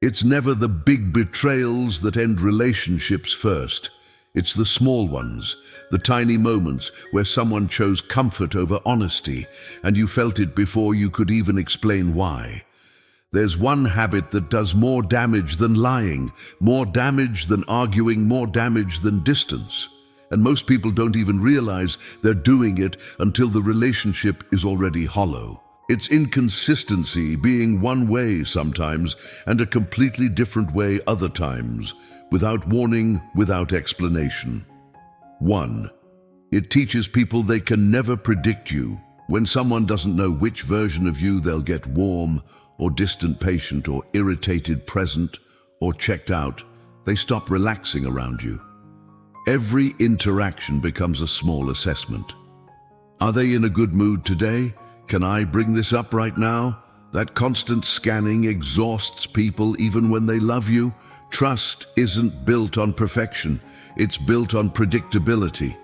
It's never the big betrayals that end relationships first. It's the small ones, the tiny moments where someone chose comfort over honesty, and you felt it before you could even explain why. There's one habit that does more damage than lying, more damage than arguing, more damage than distance. And most people don't even realize they're doing it until the relationship is already hollow. It's inconsistency, being one way sometimes and a completely different way other times, without warning, without explanation. 1. It teaches people they can never predict you. When someone doesn't know which version of you they'll get, warm or distant, patient or irritated, present or checked out, they stop relaxing around you. Every interaction becomes a small assessment. Are they in a good mood today? Can I bring this up right now? That constant scanning exhausts people even when they love you. Trust isn't built on perfection. It's built on predictability.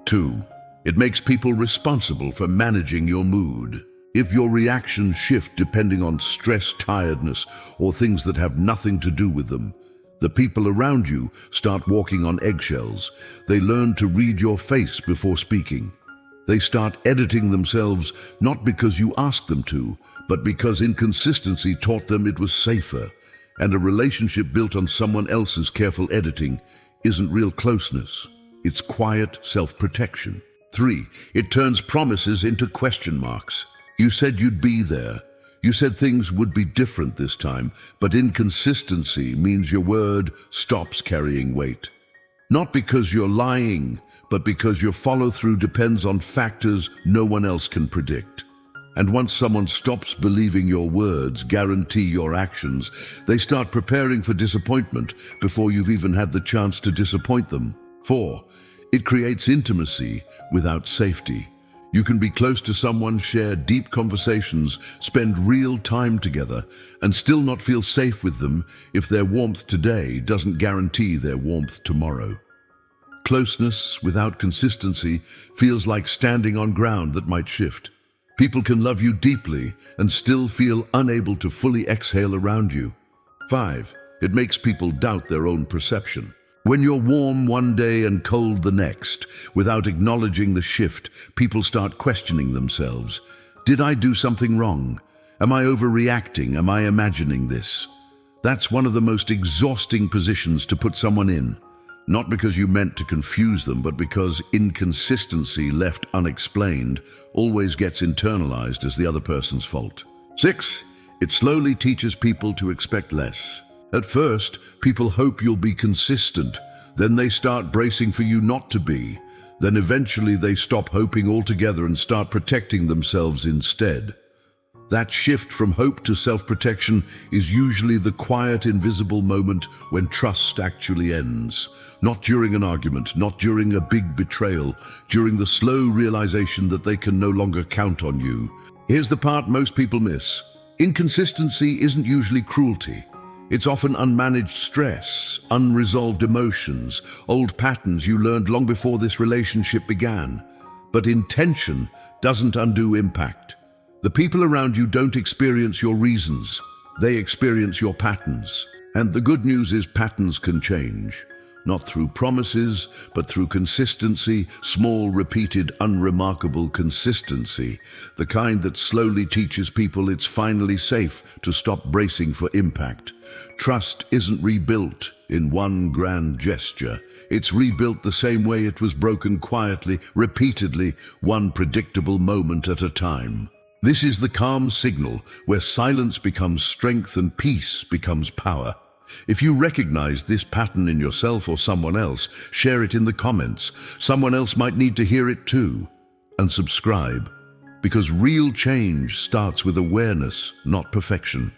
2. It makes people responsible for managing your mood. If your reactions shift depending on stress, tiredness, or things that have nothing to do with them, the people around you start walking on eggshells. They learn to read your face before speaking. They start editing themselves not because you asked them to, but because inconsistency taught them it was safer. And a relationship built on someone else's careful editing isn't real closeness. It's quiet self-protection. 3. It turns promises into question marks. You said you'd be there. You said things would be different this time, but inconsistency means your word stops carrying weight. Not because you're lying, but because your follow-through depends on factors no one else can predict. And once someone stops believing your words guarantee your actions, they start preparing for disappointment before you've even had the chance to disappoint them. 4. It creates intimacy without safety. You can be close to someone, share deep conversations, spend real time together, and still not feel safe with them if their warmth today doesn't guarantee their warmth tomorrow. Closeness without consistency feels like standing on ground that might shift. People can love you deeply and still feel unable to fully exhale around you. 5. It makes people doubt their own perception. When you're warm one day and cold the next, without acknowledging the shift, people start questioning themselves. Did I do something wrong? Am I overreacting? Am I imagining this? That's one of the most exhausting positions to put someone in. Not because you meant to confuse them, but because inconsistency left unexplained always gets internalized as the other person's fault. 6. It slowly teaches people to expect less. At first, people hope you'll be consistent. Then they start bracing for you not to be. Then eventually they stop hoping altogether and start protecting themselves instead. That shift from hope to self-protection is usually the quiet, invisible moment when trust actually ends. Not during an argument, not during a big betrayal, during the slow realization that they can no longer count on you. Here's the part most people miss. Inconsistency isn't usually cruelty. It's often unmanaged stress, unresolved emotions, old patterns you learned long before this relationship began. But intention doesn't undo impact. The people around you don't experience your reasons. They experience your patterns. And the good news is patterns can change. Not through promises, but through consistency, small, repeated, unremarkable consistency, the kind that slowly teaches people it's finally safe to stop bracing for impact. Trust isn't rebuilt in one grand gesture. It's rebuilt the same way it was broken, quietly, repeatedly, one predictable moment at a time. This is the calm signal where silence becomes strength and peace becomes power. If you recognize this pattern in yourself or someone else, share it in the comments. Someone else might need to hear it too. And subscribe, because real change starts with awareness, not perfection.